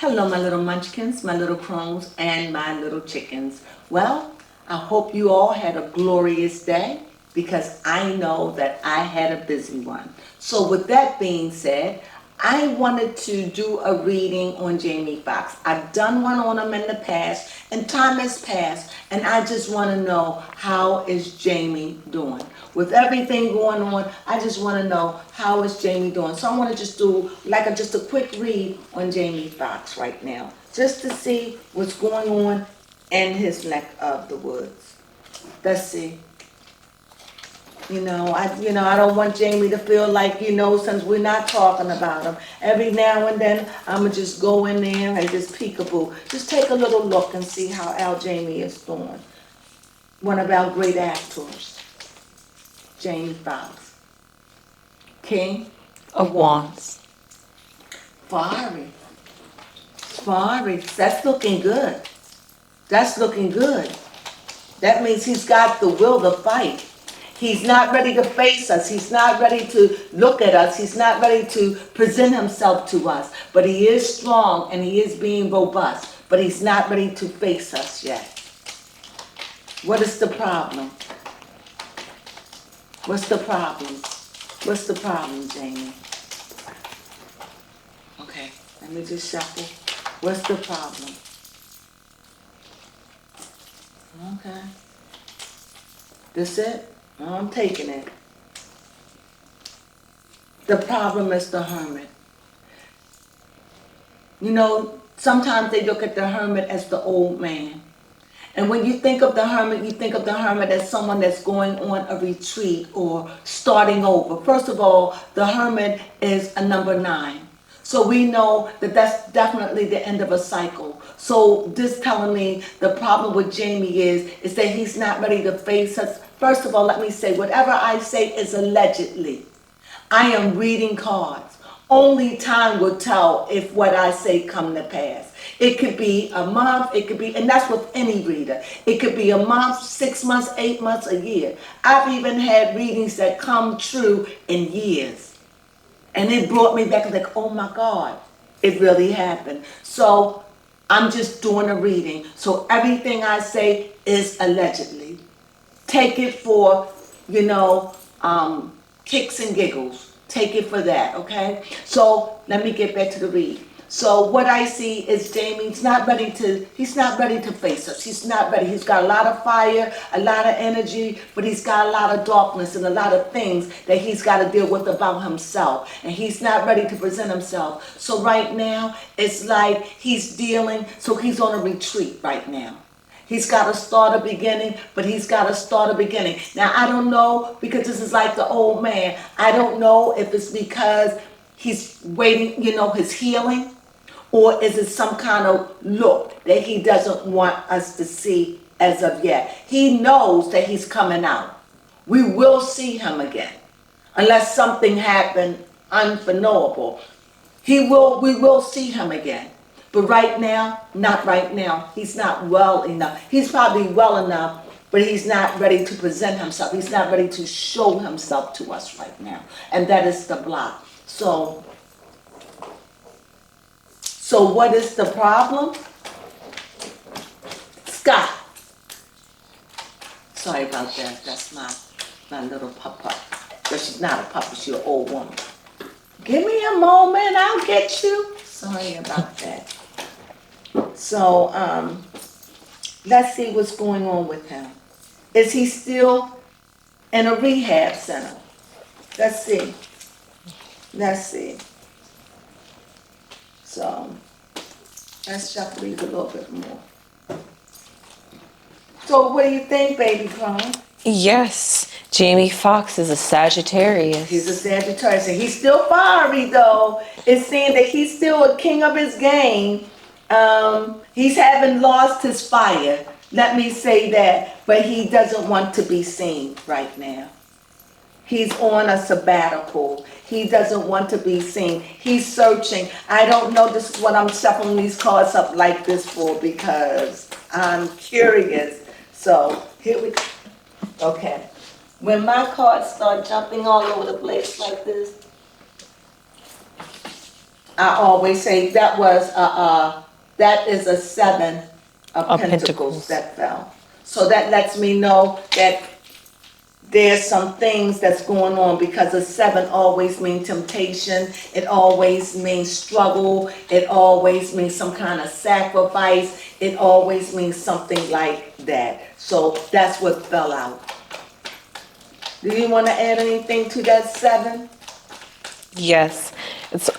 Hello, my little munchkins, my little crones, and my little chickens. Well, I hope you all had a glorious day because I know that I had a busy one. So, with that being said, I wanted to do a reading on Jamie Foxx. I've done one on him in the past, and time has passed, and I just want to know how is Jamie doing. With everything going on, I just want to know how is Jamie doing. So I want to just do just a quick read on Jamie Foxx right now, just to see what's going on in his neck of the woods. Let's see. I don't want Jamie to feel like, since we're not talking about him, every now and then I'ma just go in there and just peekaboo. Just take a little look and see how Al Jamie is doing. One of our great actors, Jamie Foxx. King Of Wands. Fiery. Fiery. That's looking good. That's looking good. That means he's got the will to fight. He's not ready to face us. He's not ready to look at us. He's not ready to present himself to us. But he is strong and he is being robust. But he's not ready to face us yet. What is the problem? What's the problem? What's the problem, Jamie? Okay, let me just shuffle. What's the problem? Okay. This it? I'm taking it. The problem is the hermit. Sometimes they look at the hermit as the old man. And when you think of the hermit, you think of the hermit as someone that's going on a retreat or starting over. First of all, the hermit is a number 9. So we know that that's definitely the end of a cycle. So this telling me the problem with Jamie is that he's not ready to face us. First of all, let me say, whatever I say is allegedly. I am reading cards. Only time will tell if what I say come to pass. It could be a month, and that's with any reader. It could be a month, 6 months, 8 months, a year. I've even had readings that come true in years. And it brought me back like, oh my God, it really happened. So I'm just doing a reading. So everything I say is allegedly. Take it for, kicks and giggles. Take it for that, okay? So let me get back to the read. So what I see is Jamie's not ready to, he's not ready to face us. He's not ready. He's got a lot of fire, a lot of energy, but he's got a lot of darkness and a lot of things that he's got to deal with about himself. And he's not ready to present himself. So right now, it's like he's dealing, so he's on a retreat right now. He's got to start a beginning, but he's got to start a beginning. Now, I don't know, because this is like the old man. I don't know if it's because he's waiting, his healing, or is it some kind of look that he doesn't want us to see as of yet. He knows that he's coming out. We will see him again, unless something happened unforeknowable. We will see him again. But right now, not right now. He's not well enough. He's probably well enough, but he's not ready to present himself. He's not ready to show himself to us right now. And that is the block. So what is the problem? Scott. Sorry about that. That's my little pup. But she's not a puppy, she's an old woman. Give me a moment, I'll get you. Sorry about that. So, let's see what's going on with him. Is he still in a rehab center? Let's see. So, let's shuffle these a little bit more. So, what do you think, baby Crone? Yes, Jamie Foxx is a Sagittarius. He's a Sagittarius, and he's still fiery, though. It's saying that he's still a king of his game. He's haven't lost his fire. Let me say that. But he doesn't want to be seen right now. He's on a sabbatical. He doesn't want to be seen. He's searching. I don't know. This is what I'm shuffling these cards up like this for, because I'm curious. So here we go. Okay. When my cards start jumping all over the place like this, I always say that was that is a seven of Of pentacles pentacles. that fell. So that lets me know that there's some things that's going on, because a seven always means temptation. It always means struggle. It always means some kind of sacrifice. It always means something like that. So that's what fell out. Do you want to add anything to that seven? Yes. It's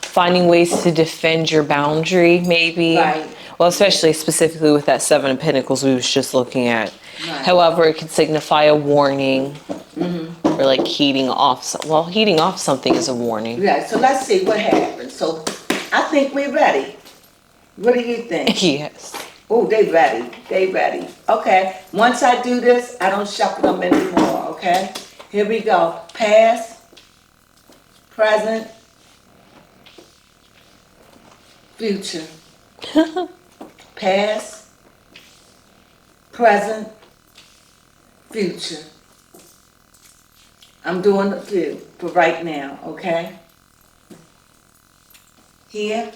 finding ways to defend your boundary, maybe. Right. Well, especially specifically with that Seven of Pentacles we was just looking at. Right. However, it could signify a warning, or like heating off. Well, heating off something is a warning. Yeah, so let's see what happens. So I think we're ready. What do you think? Yes. Oh, they ready. They ready. Okay. Once I do this, I don't shuffle them anymore. Okay. Here we go. Past, present, future. Past, present, future. I'm doing a few for right now. Okay. Here,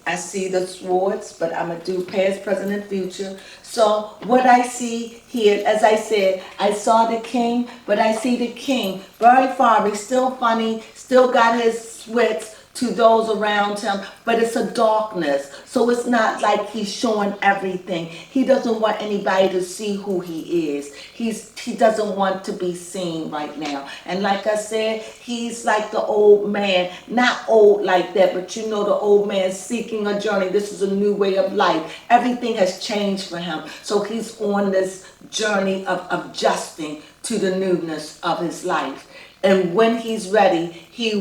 I see the swords, but I'm going to do past, present, and future. So what I see here, as I said, I saw the king, but I see the king very far. He's still funny, still got his wits to those around him, but it's a darkness. So it's not like he's showing everything. He doesn't want anybody to see who he is. He doesn't want to be seen right now. And like I said, he's like the old man, not old like that, but you know, the old man seeking a journey. This is a new way of life. Everything has changed for him. So he's on this journey of adjusting to the newness of his life. And when he's ready, we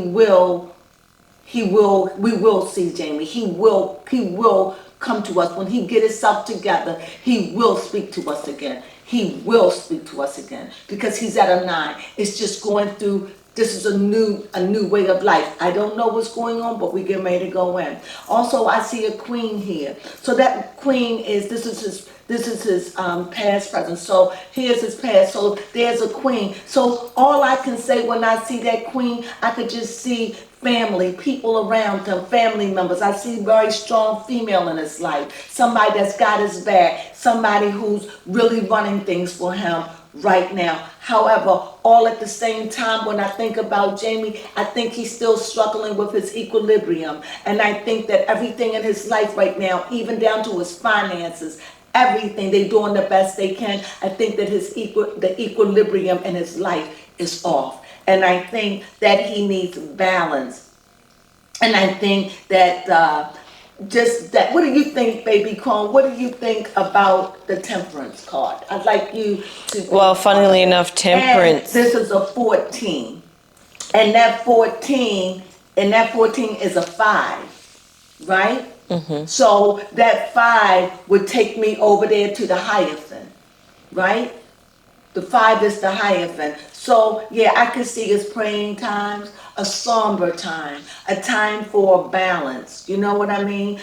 will see Jamie. He will come to us. When he get himself together, he will speak to us again. He will speak to us again, because he's at a 9. It's just going through, this is a new way of life. I don't know what's going on, but we get ready to go in. Also, I see a queen here. So that queen is, this is his past, present. So here's his past. So there's a queen. So all I can say when I see that queen, I could just see family, people around him, family members. I see very strong female in his life. Somebody that's got his back. Somebody who's really running things for him right now. However, all at the same time, when I think about Jamie, I think he's still struggling with his equilibrium. And I think that everything in his life right now, even down to his finances, everything, they're doing the best they can. I think that the equilibrium in his life is off. And I think that he needs balance. And I think that just that, what do you think, baby Crone? What do you think about the temperance card? I'd like you to. Well, funnily enough, temperance. And this is a 14. And that 14 is a 5, right? Mm-hmm. So that 5 would take me over there to the Hierophant, right? The 5 is the Hierophant. So yeah, I could see his praying times, a somber time, a time for balance. You know what I mean?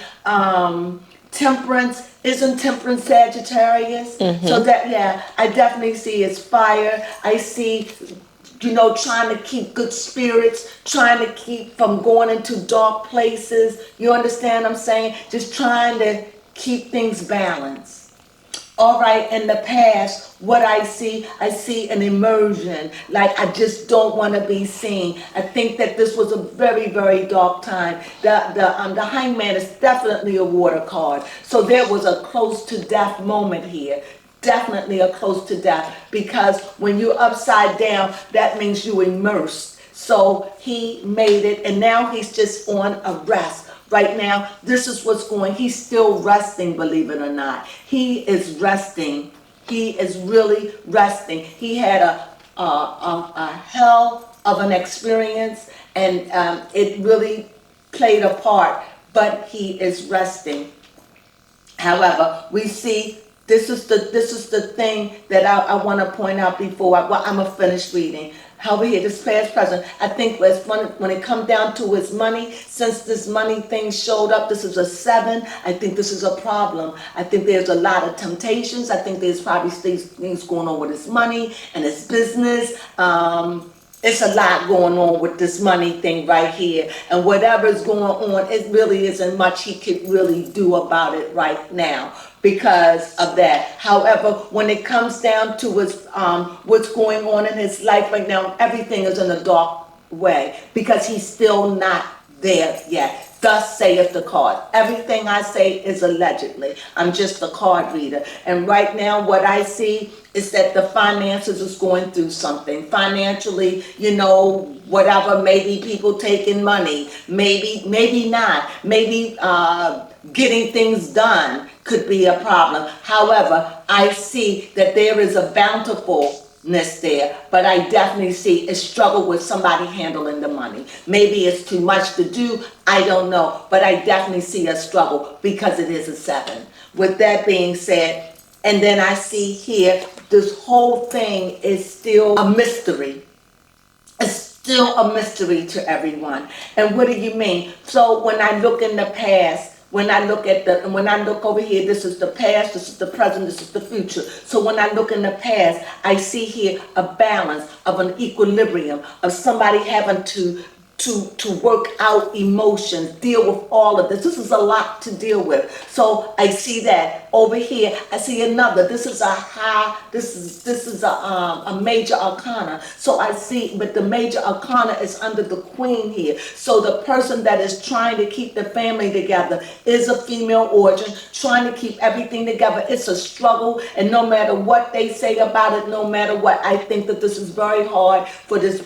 Temperance, isn't temperance Sagittarius? Mm-hmm. So that, yeah, I definitely see his fire. I see, trying to keep good spirits, trying to keep from going into dark places. You understand what I'm saying? Just trying to keep things balanced. All right, in the past, what I see an immersion, like I just don't want to be seen. I think that this was a very, very dark time. The Hangman is definitely a water card. So there was a close to death moment here. Definitely a close to death, because when you're upside down, that means you immersed. So he made it, and now he's just on a rest. Right now, this is what's going. He's still resting, believe it or not. He is resting. He is really resting. He had a hell of an experience, and it really played a part. But he is resting. However, we see this is the thing that I want to point out before I'm gonna finish reading. Over here, this past present, I think when it comes down to his money, since this money thing showed up, this is a 7. I think this is a problem. I think there's a lot of temptations. I think there's probably things going on with his money and his business. it's a lot going on with this money thing right here. And whatever's going on, it really isn't much he could really do about it right now because of that. However, when it comes down to what's going on in his life right now, everything is in a dark way because he's still not there yet. Thus saith the card. Everything I say is allegedly. I'm just a card reader. And right now what I see is that the finances is going through something. Financially, whatever, maybe people taking money, maybe not. Maybe getting things done could be a problem. However, I see that there is a bountifulness there, but I definitely see a struggle with somebody handling the money. Maybe it's too much to do, I don't know, but I definitely see a struggle because it is a 7. With that being said, and then I see here, this whole thing is still a mystery. It's still a mystery to everyone. And what do you mean? So when I look in the past, when I look over here, this is the past, this is the present, this is the future. So when I look in the past, I see here a balance of an equilibrium of somebody having to work out emotions, deal with all of this. This is a lot to deal with. So I see that over here. I see another. This is a major arcana. So I see, but the major arcana is under the queen here. So the person that is trying to keep the family together is a female origin, trying to keep everything together. It's a struggle, and no matter what they say about it, no matter what, I think that this is very hard for this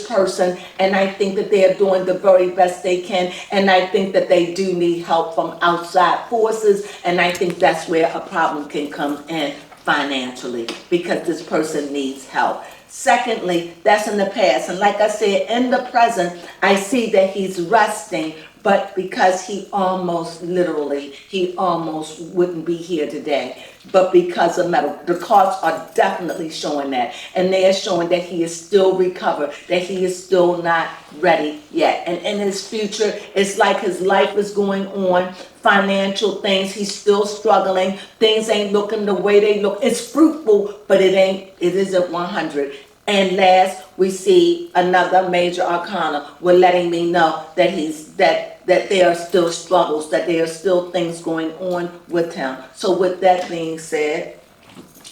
person, and I think that they are doing the very best they can, and I think that they do need help from outside forces, and I think that's where a problem can come in financially, because this person needs help. Secondly, that's in the past, and like I said, in the present, I see that he's resting, but because he almost wouldn't be here today. But because of metal, the cards are definitely showing that. And they are showing that he is still recovered, that he is still not ready yet. And in his future, it's like his life is going on, financial things, he's still struggling, things ain't looking the way they look. It's fruitful, but it isn't 100. And last, we see another major arcana. We're letting me know that that there are still struggles, that there are still things going on with him. So with that being said,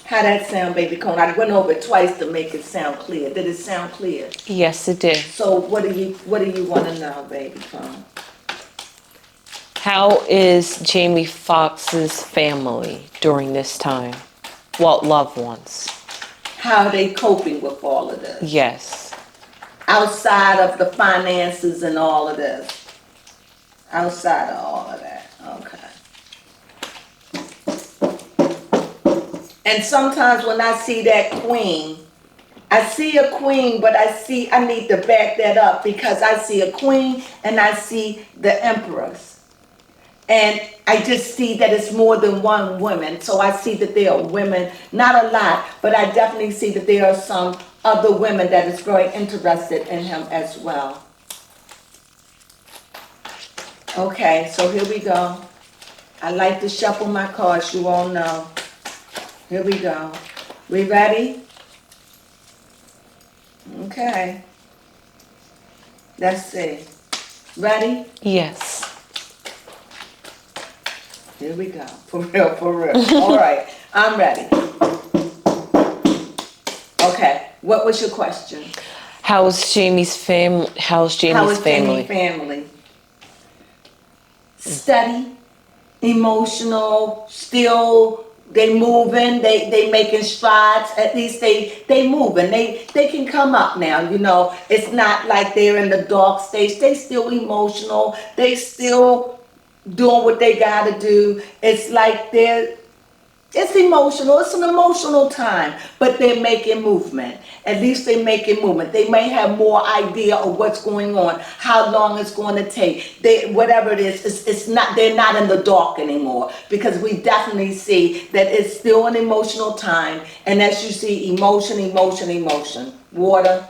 how that sound, baby Cone? I went over it twice to make it sound clear. Did it sound clear? Yes, it did. So what do you want to know, baby Cone? How is Jamie Foxx's family during this time? Well, loved ones. How are they coping with all of this? Yes. Outside of the finances and all of this. Outside of all of that. Okay. And sometimes when I see that queen, I see a queen, but I need to back that up, because I see a queen and I see the empress. And I just see that it's more than one woman. So I see that there are women, not a lot, but I definitely see that there are some other women that is very interested in him as well. Okay, so here we go. I like to shuffle my cards, you all know. Here we go. We ready? Okay. Let's see. Ready? Yes. Here we go. For real, for real. All right, I'm ready. Okay, what was your question? How's Jamie's family? How is Jamie's family? Steady, emotional, still they moving, they making strides. At least they moving. They can come up now, It's not like they're in the dark stage. They still emotional. They still doing what they gotta do. It's like it's emotional. It's an emotional time, but they're making movement. At least they're making movement. They may have more idea of what's going on, how long it's going to take. Whatever it is, it's not. They're not in the dark anymore, because we definitely see that it's still an emotional time. And as you see, emotion, emotion, emotion. Water.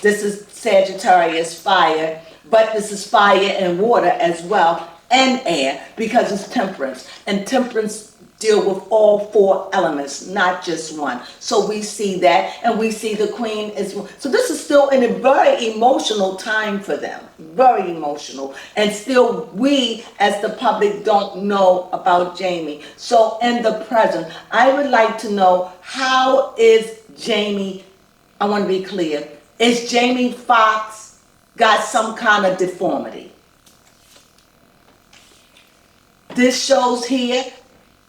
This is Sagittarius, fire, but this is fire and water as well, and air, because it's temperance. And temperance deal with all four elements, not just one. So we see that, and we see the queen is, so this is still in a very emotional time for them, very emotional. And still we as the public don't know about Jamie. So in the present, I would like to know, how is Jamie, I want to be clear, is Jamie Foxx got some kind of deformity? This shows here,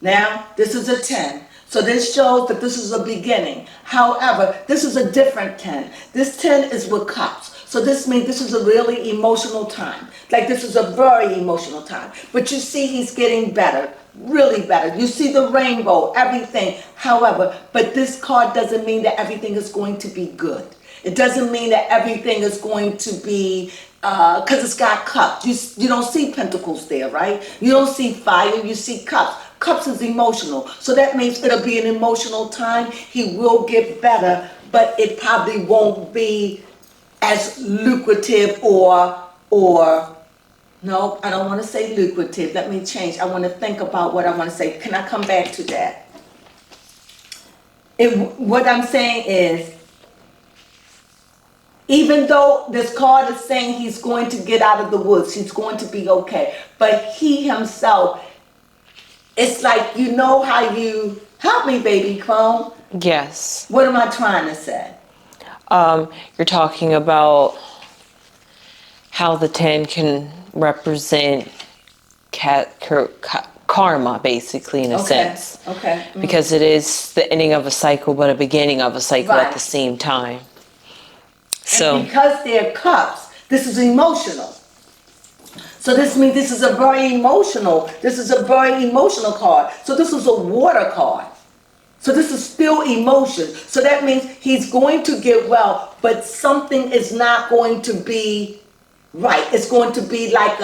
now this is a 10. So this shows that this is a beginning. However, this is a different 10. This 10 is with cups. So this means this is a really emotional time. Like this is a very emotional time. But you see he's getting better, really better. You see the rainbow, everything. However, but this card doesn't mean that everything is going to be good. It doesn't mean that everything is going to be, because it's got cups. You don't see pentacles there, right? You don't see fire, you see cups. Cups is emotional. So that means it'll be an emotional time. He will get better, but it probably won't be as lucrative or no, I don't want to say lucrative. Let me change. I want to think about what I want to say. Can I come back to that? What I'm saying is, even though this card is saying he's going to get out of the woods, he's going to be okay, but he himself, it's like, you know how you, help me baby Crone. Yes. What am I trying to say? You're talking about how the 10 can represent karma, basically, in a sense. Okay. Because it is the ending of a cycle, but a beginning of a cycle at Right. the same time. And because they're cups, this is emotional. So this means this is a very emotional card. So this is a water card. So this is still emotion. So that means he's going to get well, but something is not going to be right. It's going to be like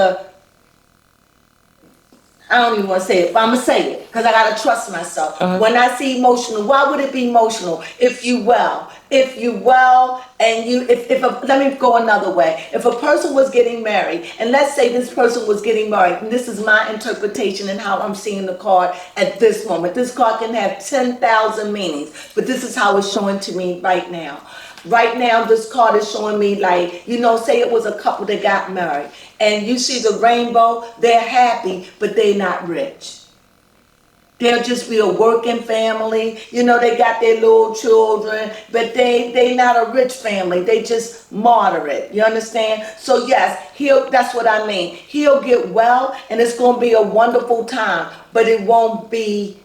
I don't even want to say it, but I'm going to say it because I got to trust myself. When I see emotional, why would it be emotional? If you well, and you, let me go another way. If a person was getting married, and let's say this person was getting married, and this is my interpretation and how I'm seeing the card at this moment. This card can have 10,000 meanings, but this is how it's showing to me right now. Right now, this card is showing me like, say it was a couple that got married, and you see the rainbow, they're happy, but they're not rich. They'll just be a working family. They got their little children, but they not a rich family. They just moderate. You understand? So yes, that's what I mean. He'll get well, and it's going to be a wonderful time, but it won't be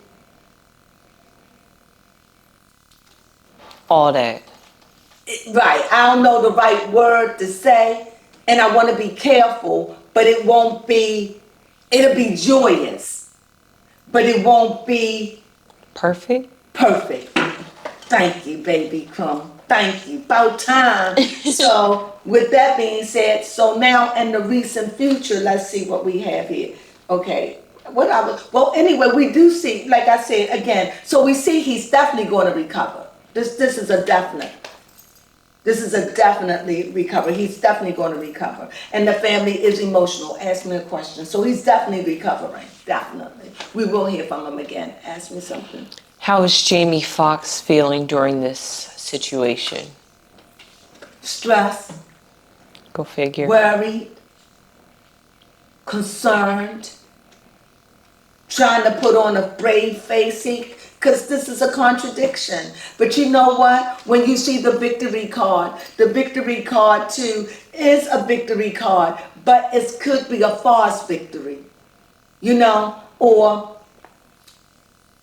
all that. Right. I don't know the right word to say, and I want to be careful, but it won't be, it'll be joyous, but it won't be perfect. Thank you, baby Crone. Thank you. About time. So with that being said, so now in the recent future, let's see what we have here. Okay. Well, anyway, we do see, like I said again, so we see he's definitely going to recover. This is a definite. This is a definitely recover. He's definitely going to recover. And the family is emotional. Ask me a question. So he's definitely recovering. Definitely. We will hear from him again. Ask me something. How is Jamie Foxx feeling during this situation? Stressed. Go figure. Worried. Concerned. Trying to put on a brave face. Because this is a contradiction. But you know what? When you see the victory card too is a victory card, but it could be a false victory, or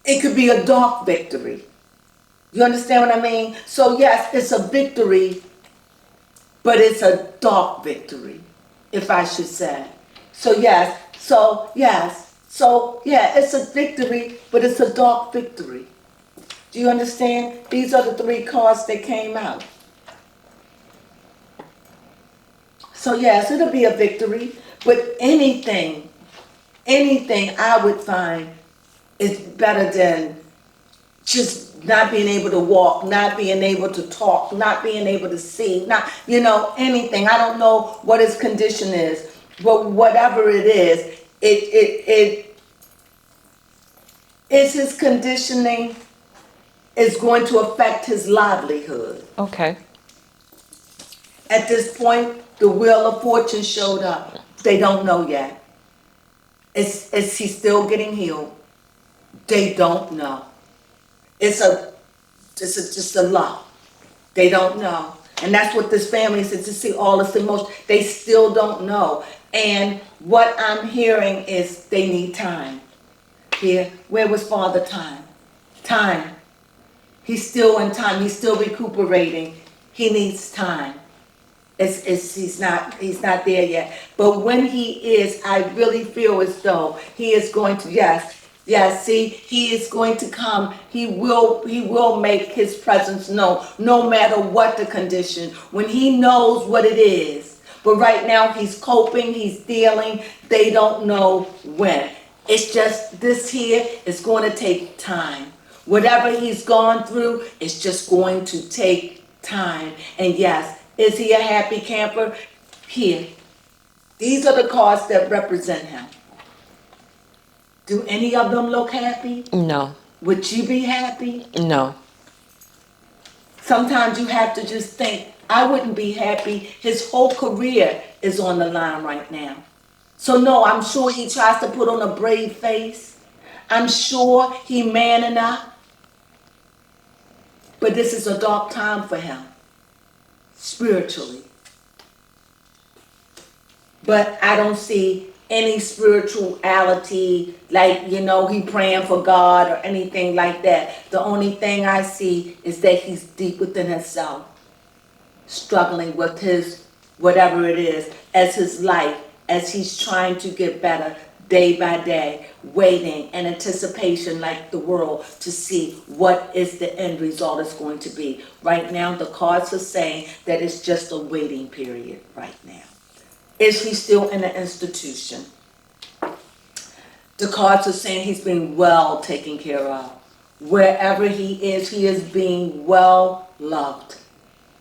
it could be a dark victory. You understand what I mean? So yes, it's a victory, but it's a dark victory, if I should say. So yeah, it's a victory, but it's a dark victory. Do you understand? These are the three cards that came out. So yes, it'll be a victory, but anything I would find is better than just not being able to walk, not being able to talk, not being able to see, not, anything. I don't know what his condition is, but whatever it is, it is his conditioning is going to affect his livelihood. Okay. At this point, the Wheel of Fortune showed up. They don't know yet. Is he still getting healed? They don't know. Just a luck. They don't know. And that's what this family says, to see all this emotion. They still don't know. And what I'm hearing is they need time. Here, where was Father time? Time. He's still in time. He's still recuperating. He needs time. He's not there yet. But when he is, I really feel as though he is going to, yes, see, he is going to come. He will make his presence known, no matter what the condition, when he knows what it is. But right now he's coping, he's dealing, they don't know when. It's just, this here is going to take time. Whatever he's gone through, it's just going to take time. And yes, is he a happy camper? Here. These are the cards that represent him. Do any of them look happy? No. Would you be happy? No. Sometimes you have to just think, I wouldn't be happy. His whole career is on the line right now. So no, I'm sure he tries to put on a brave face. I'm sure he manning up. But this is a dark time for him, spiritually. But I don't see any spirituality, like, he praying for God or anything like that. The only thing I see is that he's deep within himself, struggling with his, whatever it is, as his life, as he's trying to get better day by day, waiting in anticipation like the world to see what is the end result is going to be. Right now, the cards are saying that it's just a waiting period right now. Is he still in the institution? The cards are saying he's being well taken care of. Wherever he is being well loved,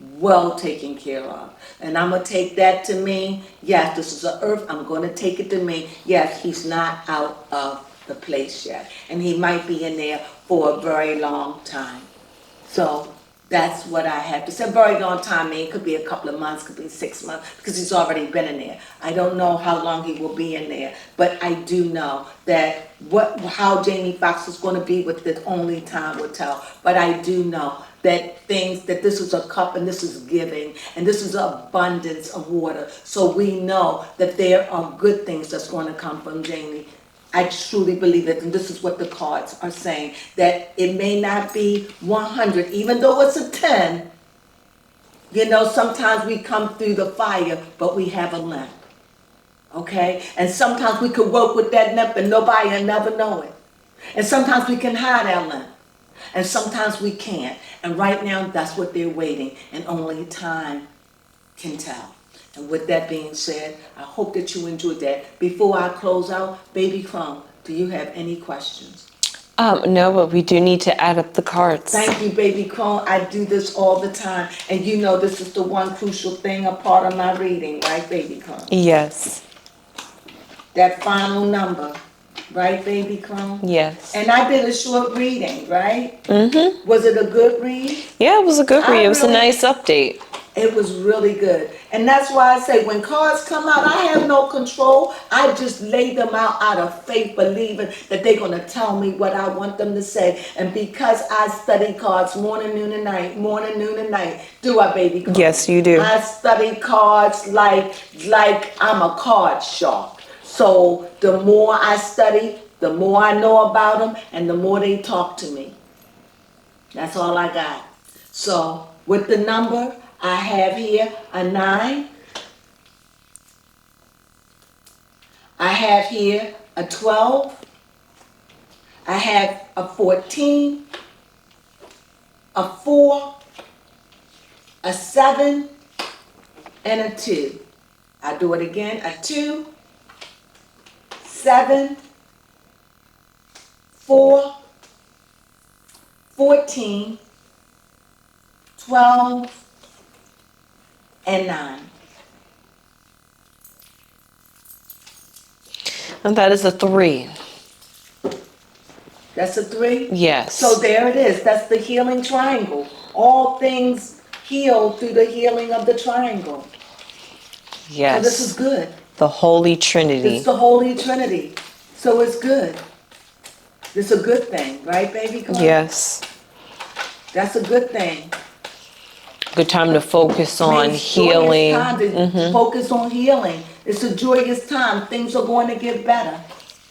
well taken care of. And I'm going to take that to mean, yes, this is an earth. I'm going to take it to mean, yes, he's not out of the place yet. And he might be in there for a very long time. So that's what I have to say. A very long time, I mean, it could be a couple of months, could be 6 months, because he's already been in there. I don't know how long he will be in there, but I do know that how Jamie Foxx is going to be with it, only time will tell. But I do know that this is a cup and this is giving, and this is abundance of water. So we know that there are good things that's going to come from Jamie. I truly believe it, and this is what the cards are saying, that it may not be 100, even though it's a 10. Sometimes we come through the fire, but we have a limp, okay? And sometimes we could work with that limp and nobody will never know it. And sometimes we can hide our limp, and sometimes we can't. And right now, that's what they're waiting, and only time can tell. And with that being said, I hope that you enjoyed that. Before I close out, Baby Crone, do you have any questions? No, but we do need to add up the cards. Thank you, Baby Crone. I do this all the time. And this is the one crucial thing, a part of my reading, right, Baby Crone? Yes. That final number, right, Baby Crone? Yes. And I did a short reading, right? Mm-hmm. Was it a good read? Yeah, it was a good read. It was a nice update. It was really good. And that's why I say when cards come out, I have no control. I just lay them out of faith, believing that they're going to tell me what I want them to say. And because I study cards morning, noon, and night, do I, Baby Crone? Yes, you do. I study cards like I'm a card shark. So the more I study, the more I know about them, and the more they talk to me. That's all I got. So with the number, I have here a 9. I have here a 12. I have a 14, a 4, a 7, and a 2. I'll do it again. A 2, 7, 4, 14, 12, and 9. And that is a 3. That's a 3? Yes. So there it is. That's the healing triangle. All things heal through the healing of the triangle. Yes. So this is good. The Holy Trinity. It's the Holy Trinity. So it's good. It's a good thing, right, baby? Yes. That's a good thing. Good time to focus on Means healing. Joyous time to focus on healing. It's a joyous time. Things are going to get better.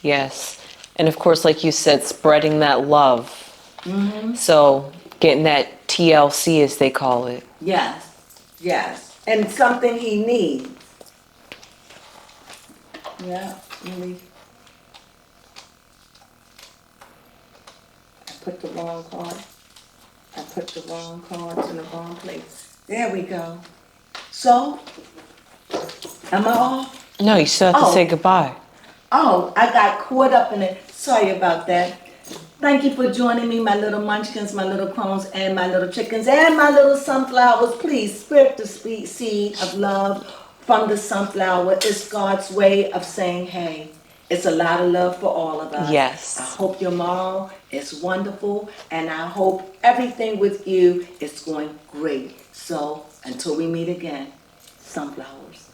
Yes. And of course, like you said, spreading that love. So getting that TLC, as they call it. Yes. Yes. And something he needs. Yeah. Really. I put the wrong card. I put the wrong cards in the wrong place. There we go. So, am I off? No, you still have to Oh. say goodbye. Oh, I got caught up in it. Sorry about that. Thank you for joining me, my little munchkins, my little crones, and my little chickens, and my little sunflowers. Please spread the seed of love from the sunflower. It's God's way of saying, hey, it's a lot of love for all of us. Yes. I hope your mom is wonderful, and I hope everything with you is going great. So, until we meet again, sunflowers.